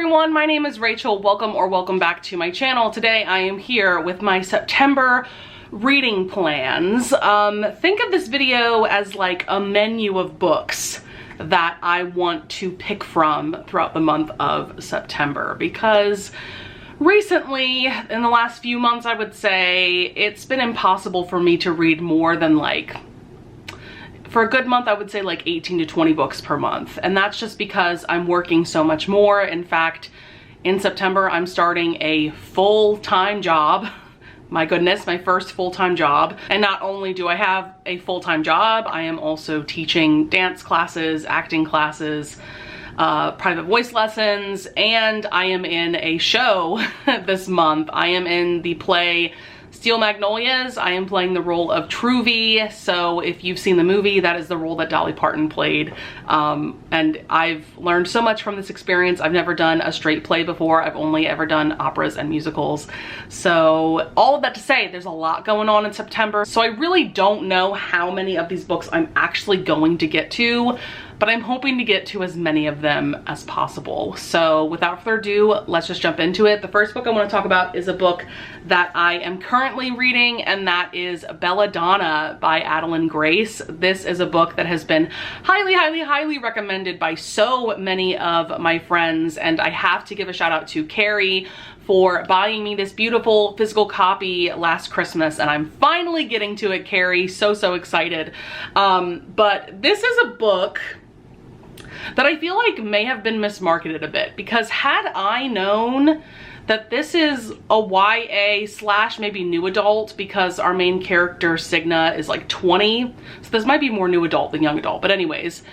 everyone, my name is Rachel. Welcome back to my channel. Today I am here with my September reading plans. Think of this video as like a menu of books that I want to pick from throughout the month of September, because recently, in the last few months, I would say, it's been impossible for me to read more than for a good month, I would say like 18 to 20 books per month. And that's just because I'm working so much more. In fact, in September, I'm starting a full-time job. My goodness, my first full-time job. And not only do I have a full-time job, I am also teaching dance classes, acting classes, private voice lessons, and I am in a show this month. I am in the play Steel Magnolias. I am playing the role of Truvy. So if you've seen the movie, that is the role that Dolly Parton played. And I've learned so much from this experience. I've never done a straight play before. I've only ever done operas and musicals. So all of that to say, there's a lot going on in September. So I really don't know how many of these books I'm actually going to get to, but I'm hoping to get to as many of them as possible. So without further ado, let's just jump into it. The first book I want to talk about is a book that I am currently reading, and that is Belladonna by Adeline Grace. This is a book that has been highly recommended by so many of my friends, and I have to give a shout out to Carrie for buying me this beautiful physical copy last Christmas, and I'm finally getting to it, Carrie. So excited. But this is a book that I feel like may have been mismarketed a bit, because had I known that this is a YA / maybe new adult, because our main character Signa is like 20, so this might be more new adult than young adult, but anyways,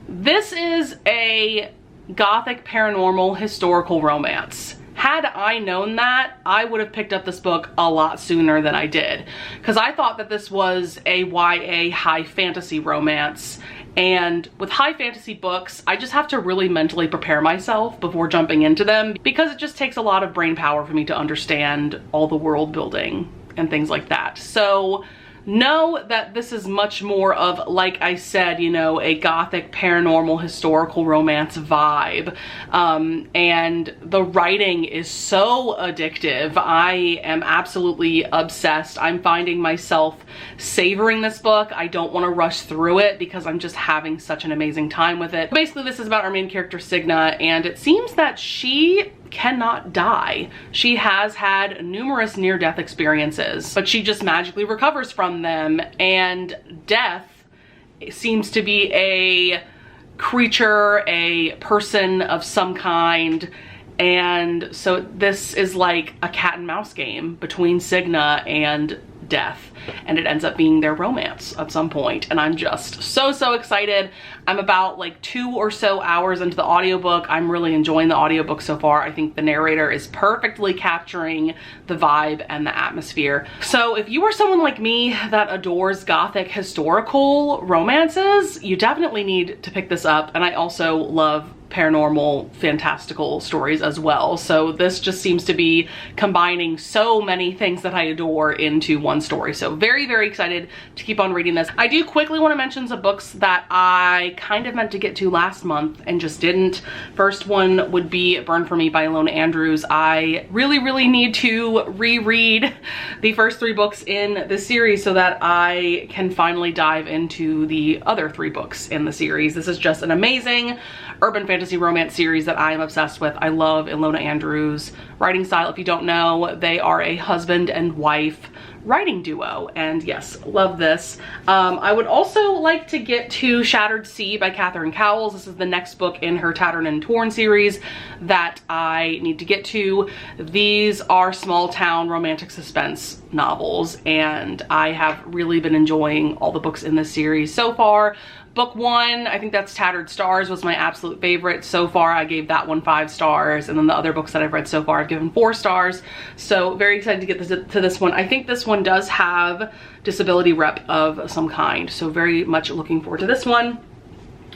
this is a gothic paranormal historical romance. Had I known that, I would have picked up this book a lot sooner than I did, because I thought that this was a YA high fantasy romance. And with high fantasy books, I just have to really mentally prepare myself before jumping into them, because it just takes a lot of brain power for me to understand all the world building and things like that. So know that this is much more of, like I said, you know, a gothic paranormal historical romance vibe. And the writing is so addictive. I am absolutely obsessed. I'm finding myself savoring this book. I don't want to rush through it because I'm just having such an amazing time with it. Basically, this is about our main character Signa, and it seems that she cannot die. She has had numerous near-death experiences, but she just magically recovers from them, and death seems to be a creature, a person of some kind. And so this is like a cat and mouse game between Signa and death, and it ends up being their romance at some point, and I'm just so excited. I'm about like 2 or so hours into the audiobook. I'm really enjoying the audiobook so far. I think the narrator is perfectly capturing the vibe and the atmosphere. So if you are someone like me that adores gothic historical romances, you definitely need to pick this up. And I also love paranormal fantastical stories as well, so this just seems to be combining so many things that I adore into one story. So very excited to keep on reading this. I do quickly want to mention some books that I kind of meant to get to last month and just didn't. First one would be Burn for Me by Ilona Andrews. I really need to reread the first 3 books in the series so that I can finally dive into the other 3 books in the series. This is just an amazing urban fantasy romance series that I am obsessed with. I love Ilona Andrews' writing style. If you don't know, they are a husband and wife writing duo, and yes, love this. I would also like to get to Shattered Sea by Catherine Cowles. This is the next book in her Tattered and Torn series that I need to get to. These are small town romantic suspense novels, and I have really been enjoying all the books in this series so far. Book 1, I think that's Tattered Stars, was my absolute favorite. So far, I gave that one 5 stars. And then the other books that I've read so far, I've given 4 stars. So very excited to get to this one. I think this one does have disability rep of some kind. So very much looking forward to this one.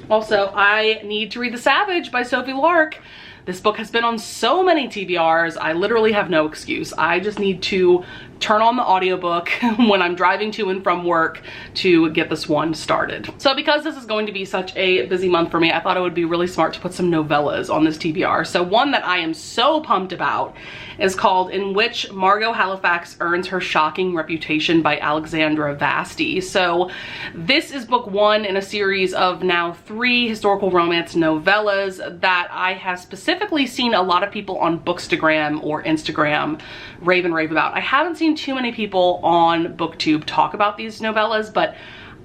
Also, I need to read The Savage by Sophie Lark. This book has been on so many TBRs, I literally have no excuse. I just need to turn on the audiobook when I'm driving to and from work to get this one started. So because this is going to be such a busy month for me, I thought it would be really smart to put some novellas on this TBR. So one that I am so pumped about is called In Which Margot Halifax Earns Her Shocking Reputation by Alexandra Vasti. So this is book one in a series of now 3 historical romance novellas that I have specifically seen a lot of people on Bookstagram or Instagram rave and rave about. I haven't seen too many people on BookTube talk about these novellas, but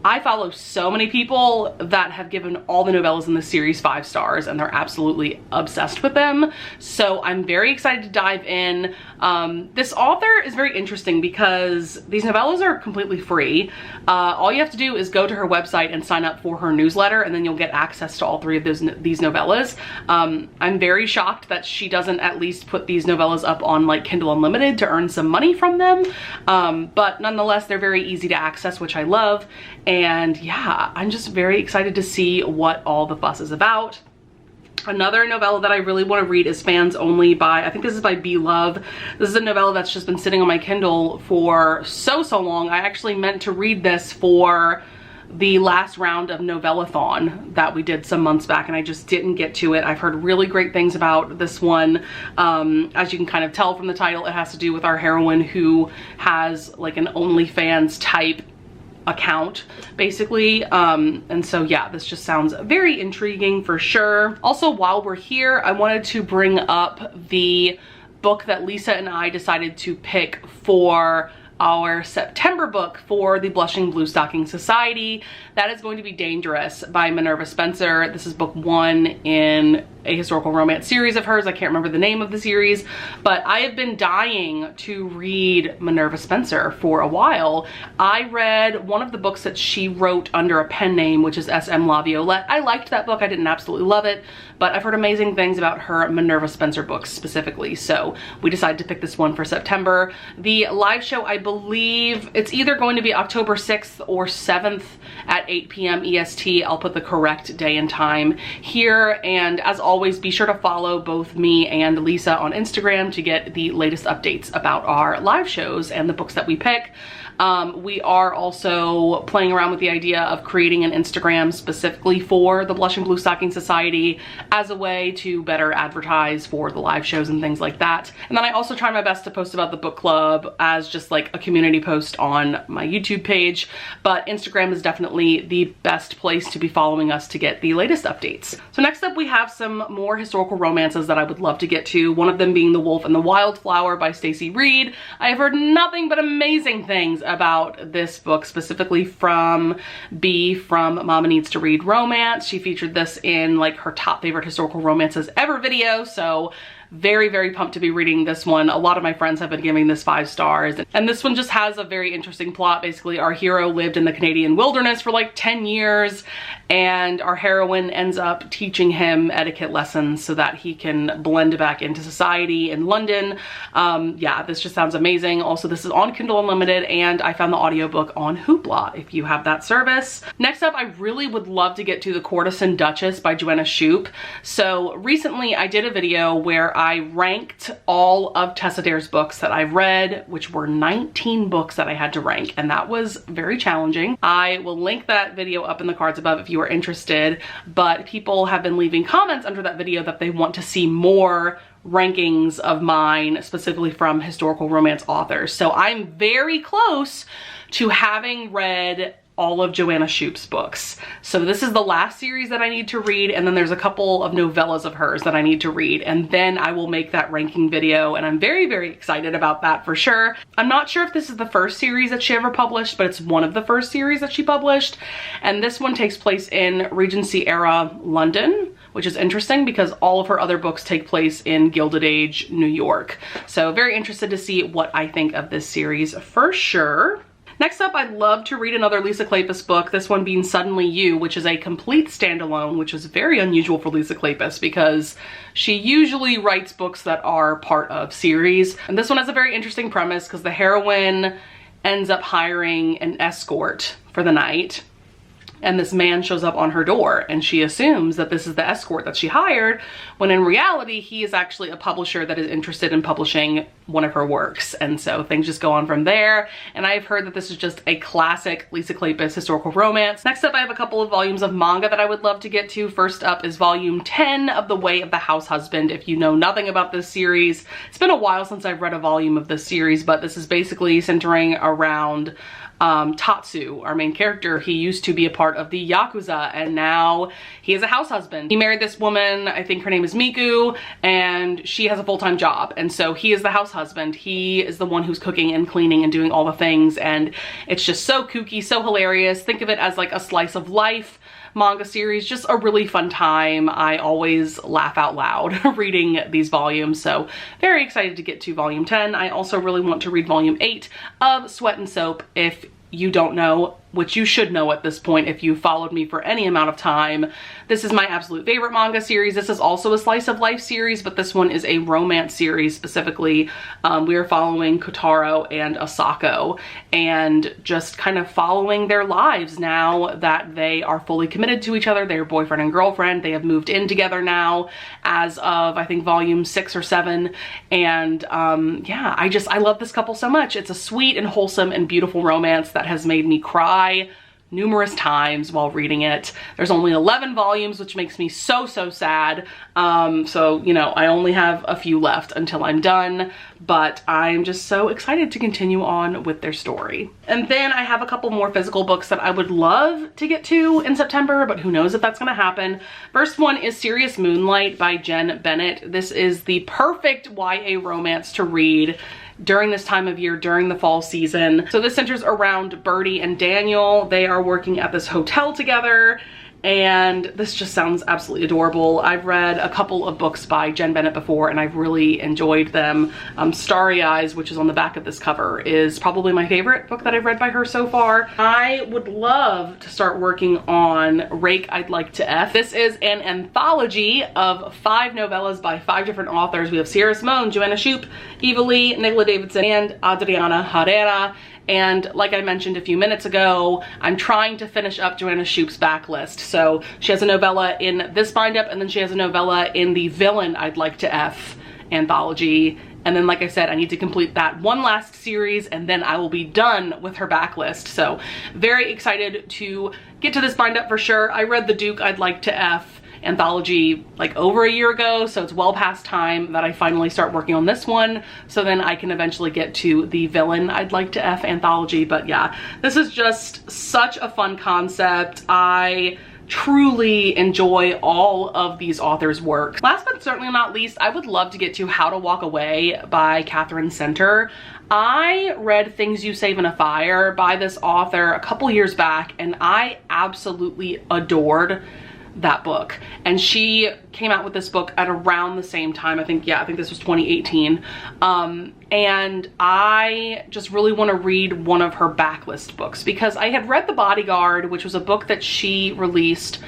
I follow so many people that have given all the novellas in the series 5 stars, and they're absolutely obsessed with them. So I'm very excited to dive in. This author is very interesting because these novellas are completely free. All you have to do is go to her website and sign up for her newsletter, and then you'll get access to all 3 of these novellas. I'm very shocked that she doesn't at least put these novellas up on like Kindle Unlimited to earn some money from them. But nonetheless, they're very easy to access, which I love. And yeah, I'm just very excited to see what all the fuss is about. Another novella that I really want to read is Fans Only by, I think this is by B. Love. This is a novella that's just been sitting on my Kindle for so long. I actually meant to read this for the last round of Novellathon that we did some months back, and I just didn't get to it. I've heard really great things about this one. As you can kind of tell from the title, it has to do with our heroine who has like an OnlyFans type account basically, and so yeah, this just sounds very intriguing for sure. Also, while we're here, I wanted to bring up the book that Lisa and I decided to pick for our September book for the Blushing Blue Stocking Society. That is going to be Dangerous by Minerva Spencer. This is book 1 in a historical romance series of hers. I can't remember the name of the series, but I have been dying to read Minerva Spencer for a while. I read one of the books that she wrote under a pen name, which is S.M. La Violette. I liked that book. I didn't absolutely love it, but I've heard amazing things about her Minerva Spencer books specifically, so we decided to pick this one for September. The live show, I believe it's either going to be October 6th or 7th at 8 p.m. EST. I'll put the correct day and time here, and as always, be sure to follow both me and Lisa on Instagram to get the latest updates about our live shows and the books that we pick. We are also playing around with the idea of creating an Instagram specifically for the Blushing Blue Stocking Society as a way to better advertise for the live shows and things like that. And then I also try my best to post about the book club as just like a community post on my YouTube page, but Instagram is definitely the best place to be following us to get the latest updates. So next up, we have some more historical romances that I would love to get to, one of them being The Wolf and the Wildflower by Stacey Reed. I have heard nothing but amazing things about this book, specifically from B from Mama Needs to Read Romance. She featured this in like her top favorite historical romances ever video, so very, very pumped to be reading this one. A lot of my friends have been giving this 5 stars, and this one just has a very interesting plot. Basically, our hero lived in the Canadian wilderness for like 10 years, and our heroine ends up teaching him etiquette lessons so that he can blend back into society in London. Yeah, this just sounds amazing. Also, this is on Kindle Unlimited, and I found the audiobook on Hoopla if you have that service. Next up, I really would love to get to The Courtesan Duchess by Joanna Shoup. So recently I did a video where I ranked all of Tessa Dare's books that I've read, which were 19 books that I had to rank, and that was very challenging. I will link that video up in the cards above if you are interested, but people have been leaving comments under that video that they want to see more rankings of mine, specifically from historical romance authors. So I'm very close to having read all of Joanna Shoup's books. So this is the last series that I need to read, and then there's a couple of novellas of hers that I need to read, and then I will make that ranking video, and I'm very, very excited about that for sure. I'm not sure if this is the first series that she ever published, but it's one of the first series that she published, and this one takes place in Regency era London, which is interesting because all of her other books take place in Gilded Age New York. So very interested to see what I think of this series for sure. Next up, I'd love to read another Lisa Kleypas book, this one being Suddenly You, which is a complete standalone, which is very unusual for Lisa Kleypas because she usually writes books that are part of series. And this one has a very interesting premise because the heroine ends up hiring an escort for the night. and this man shows up on her door, and she assumes that this is the escort that she hired, when in reality he is actually a publisher that is interested in publishing one of her works. And so things just go on from there, and I've heard that this is just a classic Lisa Kleypas historical romance. Next up, I have a couple of volumes of manga that I would love to get to. First up is volume 10 of The Way of the House Husband. If you know nothing about this series, it's been a while since I've read a volume of this series, but this is basically centering around Tatsu, our main character. He used to be a part of the Yakuza, and now he is a house husband. He married this woman, I think her name is Miku, and she has a full-time job, and so he is the house husband. He is the one who's cooking and cleaning and doing all the things, and it's just so kooky, so hilarious. Think of it as like a slice of life manga series, just a really fun time. I always laugh out loud reading these volumes, so very excited to get to volume 10. I also really want to read volume 8 of Sweat and Soap. If you don't know, which you should know at this point if you followed me for any amount of time, this is my absolute favorite manga series. This is also a slice of life series, but this one is a romance series specifically. We are following Kotaro and Asako, and just kind of following their lives now that they are fully committed to each other. They're boyfriend and girlfriend. They have moved in together now as of, I think, volume 6 or 7. And yeah, I love this couple so much. It's a sweet and wholesome and beautiful romance that has made me cry numerous times while reading it. There's only 11 volumes, which makes me so sad. So, you know, I only have a few left until I'm done, but I'm just so excited to continue on with their story. And then I have a couple more physical books that I would love to get to in September, but who knows if that's gonna happen. First one is Serious Moonlight by Jen Bennett. This is the perfect YA romance to read during this time of year, during the fall season. So this centers around Birdie and Daniel. They are working at this hotel together, and this just sounds absolutely adorable. I've read a couple of books by Jen Bennett before, and I've really enjoyed them. Starry Eyes, which is on the back of this cover, is probably my favorite book that I've read by her so far. I would love to start working on Rake I'd Like to F. This is an anthology of 5 novellas by 5 different authors. We have Sierra Simone, Joanna Shupe, Eva Lee, Nicola Davidson, and Adriana Herrera. And like I mentioned a few minutes ago, I'm trying to finish up Joanna Shupe's backlist. So she has a novella in this bind-up, and then she has a novella in the Villain I'd Like to F anthology. And then, like I said, I need to complete that one last series, and then I will be done with her backlist. So very excited to get to this bind-up for sure. I read the Duke I'd Like to F anthology like over a year ago, so it's well past time that I finally start working on this one, so then I can eventually get to the Villain I'd Like to F anthology. But yeah, this is just such a fun concept. I truly enjoy all of these authors' work. Last but certainly not least, I would love to get to How to Walk Away by Catherine Center. I read Things You Save in a Fire by this author a couple years back, and I absolutely adored that book. And she came out with this book at around the same time. I think this was 2018. And I just really want to read one of her backlist books, because I had read The Bodyguard, which was a book that she released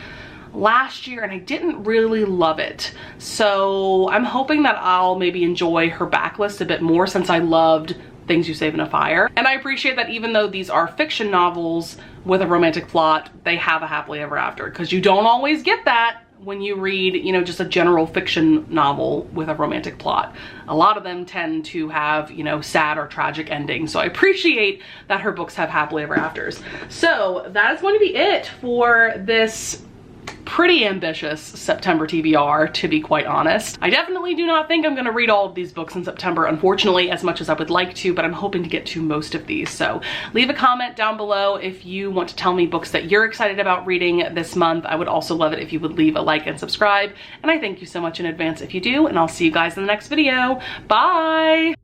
last year, and I didn't really love it. So I'm hoping that I'll maybe enjoy her backlist a bit more, since I loved Things You Save in a Fire. And I appreciate that even though these are fiction novels with a romantic plot, they have a happily ever after, because you don't always get that when you read, you know, just a general fiction novel with a romantic plot. A lot of them tend to have, you know, sad or tragic endings. So I appreciate that her books have happily ever afters. So that is going to be it for this pretty ambitious September TBR, to be quite honest. I definitely do not think I'm gonna read all of these books in September, unfortunately, as much as I would like to, but I'm hoping to get to most of these. So leave a comment down below if you want to tell me books that you're excited about reading this month. I would also love it if you would leave a like and subscribe, and I thank you so much in advance if you do, and I'll see you guys in the next video. Bye!